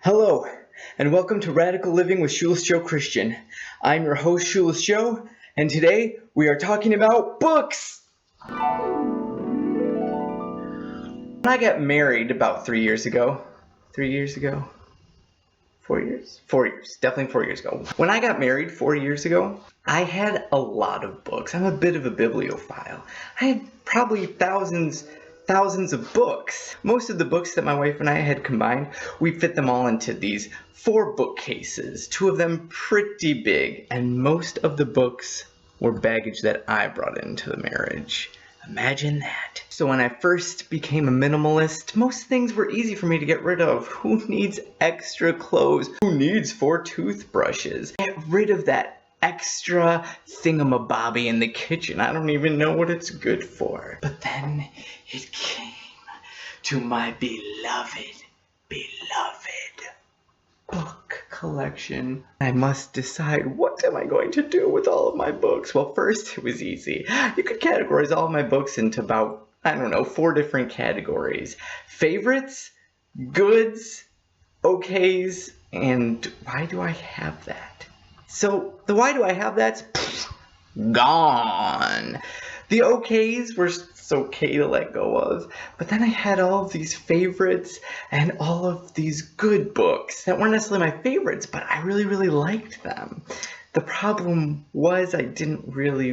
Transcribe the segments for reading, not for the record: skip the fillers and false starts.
Hello, and welcome to Radical Living with Shoeless Joe Christian. I'm your host, Shoeless Joe, and today we are talking about books! When I got married about 4 years ago, definitely 4 years ago. When I got married 4 years ago, I had a lot of books. I'm a bit of a bibliophile. I had probably thousands of books. Most of the books that my wife and I had combined, we fit them all into these 4 bookcases, 2 of them pretty big, and most of the books were baggage that I brought into the marriage. Imagine that. So when I first became a minimalist, most things were easy for me to get rid of. Who needs extra clothes? Who needs 4 toothbrushes? Get rid of that extra thingamabobby in the kitchen. I don't even know what it's good for. But then it came to my beloved book collection. I must decide, what am I going to do with all of my books? Well, first, it was easy. You could categorize all of my books into about, 4 different categories. Favorites, goods, okays, and why do I have that? So, the why do I have that's gone. The okays were okay to let go of, but then I had all of these favorites and all of these good books that weren't necessarily my favorites, but I really liked them. The problem was I didn't really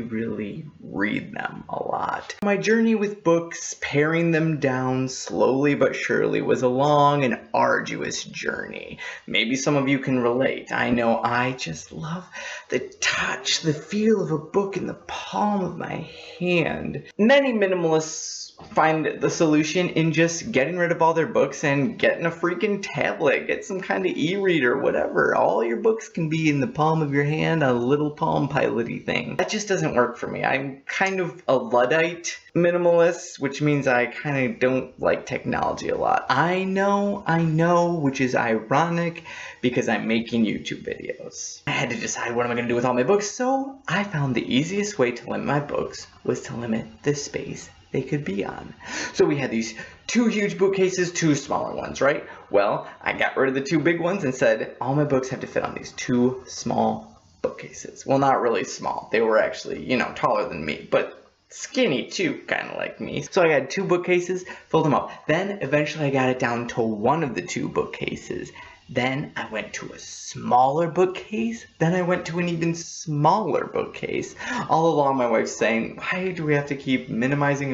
read them a lot. My journey with books, paring them down slowly but surely, was a long and arduous journey. Maybe some of you can relate. I know I just love the touch, the feel of a book in the palm of my hand. Many minimalists find the solution in just getting rid of all their books and getting a freaking tablet, get some kind of e-reader, whatever. All your books can be in the palm of your hand, a little Palm Pilot-y thing. That just doesn't work for me. I'm kind of a Luddite minimalist, which means I kind of don't like technology a lot. I know, which is ironic because I'm making YouTube videos. I had to decide what am I going to do with all my books, so I found the easiest way to limit my books was to limit the space they could be on. So we had these 2 huge bookcases, 2 smaller ones, right? Well, I got rid of the 2 big ones and said all my books have to fit on these 2 small bookcases. Well, not really small. They were actually, taller than me, but skinny too, kind of like me. So I had 2 bookcases, filled them up. Then eventually I got it down to one of the 2 bookcases. Then I went to a smaller bookcase. Then I went to an even smaller bookcase. All along my wife's saying, why do we have to keep minimizing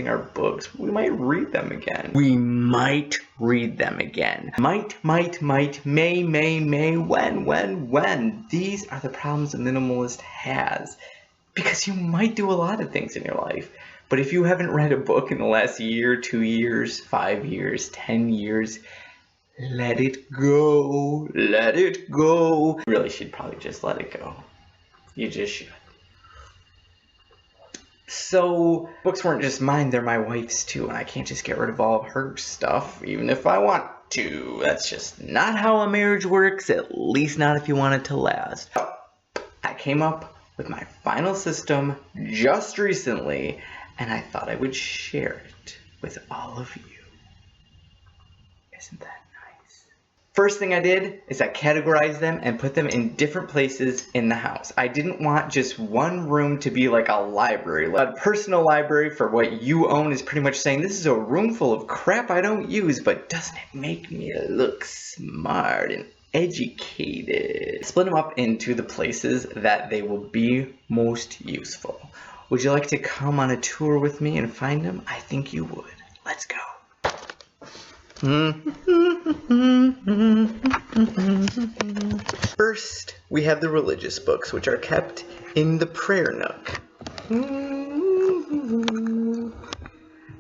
our books? We might read them again. We might read them again. Might, may, when. These are the problems a minimalist has. Because you might do a lot of things in your life. But if you haven't read a book in the last year, 2 years, 5 years, 10 years, let it go. You really should probably just let it go. You just should. So, books weren't just mine, they're my wife's too, and I can't just get rid of all of her stuff, even if I want to. That's just not how a marriage works, at least not if you want it to last. I came up with my final system just recently, and I thought I would share it with all of you. Isn't that nice? First thing I did is I categorized them and put them in different places in the house. I didn't want just one room to be like a library. A personal library for what you own is pretty much saying, this is a room full of crap I don't use, but doesn't it make me look smart and educated? Split them up into the places that they will be most useful. Would you like to come on a tour with me and find them? I think you would. Let's go. First, we have the religious books, which are kept in the prayer nook.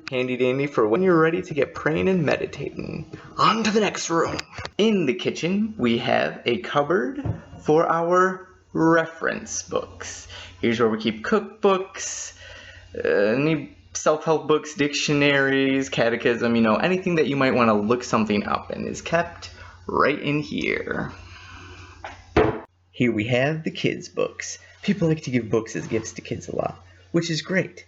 Handy dandy for when you're ready to get praying and meditating. On to the next room. In the kitchen, we have a cupboard for our reference books. Here's where we keep cookbooks, any self-help books, dictionaries, catechism, anything that you might want to look something up in is kept right in here. Here we have the kids' books. People like to give books as gifts to kids a lot, which is great.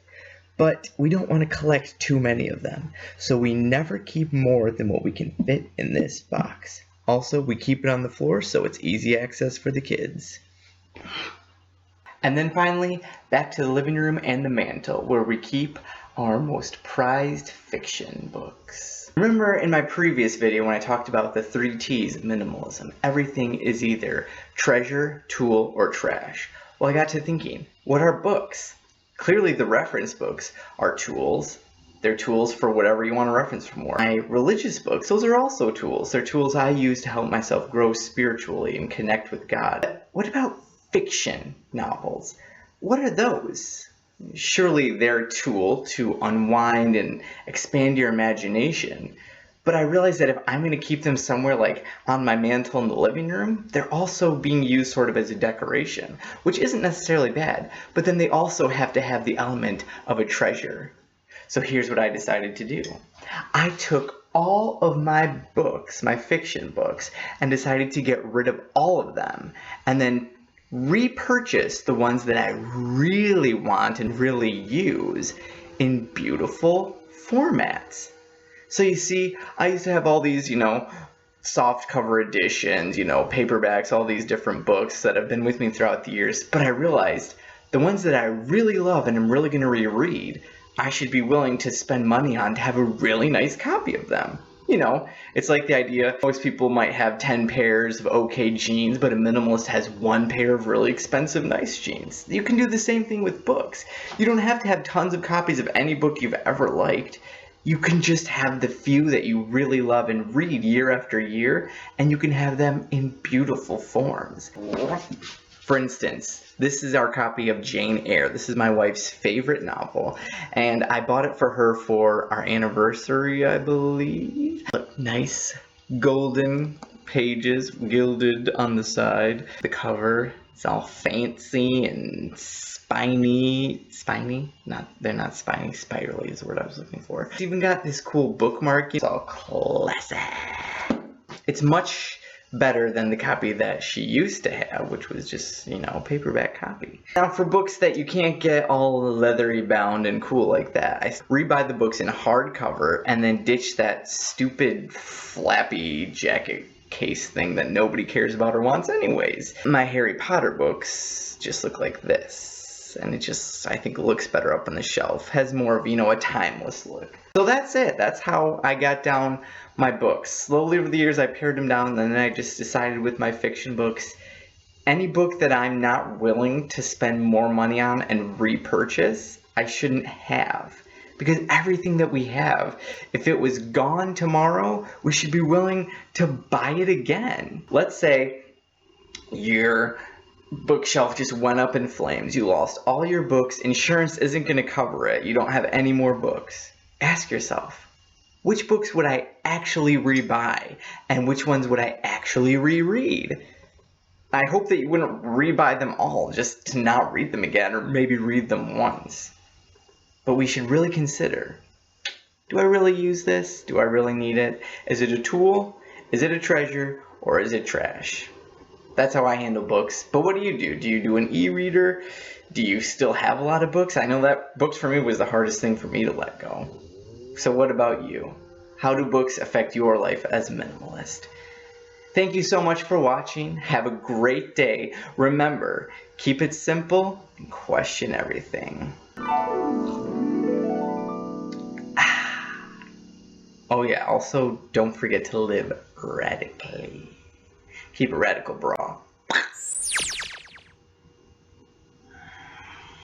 But we don't want to collect too many of them, so we never keep more than what we can fit in this box. Also, we keep it on the floor so it's easy access for the kids. And then finally, back to the living room and the mantle, where we keep our most prized fiction books. Remember in my previous video when I talked about the 3 T's of minimalism, everything is either treasure, tool, or trash. Well, I got to thinking, what are books? Clearly the reference books are tools. They're tools for whatever you want to reference for more. My religious books, those are also tools. They're tools I use to help myself grow spiritually and connect with God. What about fiction novels? What are those? Surely they're a tool to unwind and expand your imagination. But I realize that if I'm going to keep them somewhere like on my mantle in the living room, they're also being used sort of as a decoration, which isn't necessarily bad, but then they also have to have the element of a treasure. So here's what I decided to do. I took all of my books, my fiction books, and decided to get rid of all of them, and then repurchase the ones that I really want and really use in beautiful formats. So you see, I used to have all these, soft cover editions, paperbacks, all these different books that have been with me throughout the years. But I realized the ones that I really love and I'm really going to reread, I should be willing to spend money on to have a really nice copy of them. It's like the idea, most people might have 10 pairs of okay jeans, but a minimalist has 1 pair of really expensive nice jeans. You can do the same thing with books. You don't have to have tons of copies of any book you've ever liked. You can just have the few that you really love and read year after year, and you can have them in beautiful forms. For instance, this is our copy of Jane Eyre. This is my wife's favorite novel, and I bought it for her for our anniversary, I believe. Look, nice golden pages, gilded on the side. The cover, it's all fancy and spiny. They're not spiny, spirally is the word I was looking for. It's even got this cool bookmark. It's all classic. It's much better than the copy that she used to have, which was just, a paperback copy. Now for books that you can't get all leathery bound and cool like that, I rebuy the books in hardcover and then ditch that stupid flappy jacket case thing that nobody cares about or wants anyways. My Harry Potter books just look like this, and it just, I think, looks better up on the shelf. Has more of, a timeless look. So that's it. That's how I got down my books. Slowly over the years I pared them down, and then I just decided with my fiction books, any book that I'm not willing to spend more money on and repurchase, I shouldn't have. Because everything that we have, if it was gone tomorrow, we should be willing to buy it again. Let's say your bookshelf just went up in flames. You lost all your books. Insurance isn't going to cover it. You don't have any more books. Ask yourself, which books would I actually rebuy? And which ones would I actually reread? I hope that you wouldn't rebuy them all just to not read them again, or maybe read them once. But we should really consider, do I really use this? Do I really need it? Is it a tool? Is it a treasure? Or is it trash? That's how I handle books. But what do you do? Do you do an e-reader? Do you still have a lot of books? I know that books for me was the hardest thing for me to let go. So what about you? How do books affect your life as a minimalist? Thank you so much for watching. Have a great day. Remember, keep it simple and question everything. Oh yeah, also don't forget to live radically. Keep it radical, brah.